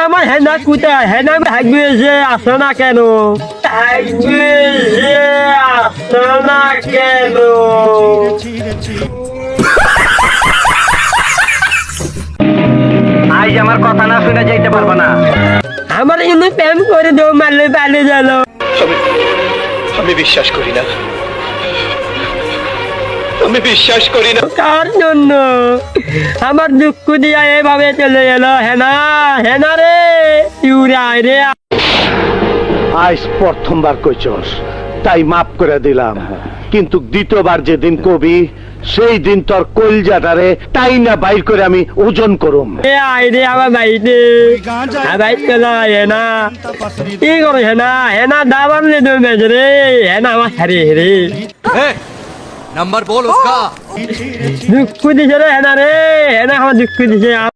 আমার হেনা কোথায়? হেনা ভাগবে যে আসো না কেন? ভাগবে যে আসো না কেন? আজ আমার কথা না শুনে যাইতে পারবো না। আমার ইনু প্রেম করে দেও, মারলে পালিয়ে গেল। আমি বিশ্বাস করি না, আমি বিশ্বাস করি না। কার জন্য আমার দুঃখ দিয়া এভাবে চলে গেল? হেনা, হেনা রে, ইউরাই রে। আজ প্রথমবার কইছস তাই মাফ করে দিলাম, কিন্তু দ্বিতীয়বার যেদিন কবি সেই দিন তোর কলজাটারে তাই না বাইর করে আমি ওজন করুম। এ আয় রে আমার বাড়িতে, ভাই চলো। হেনা কি করো? হেনা, হেনা দাবার নে তুমি রে। হেনা আমার হারে রে, नंबर बोल उसका। দুঃখ দিছে রে হেনা রে। হেনা আমার দুঃখ দিছে।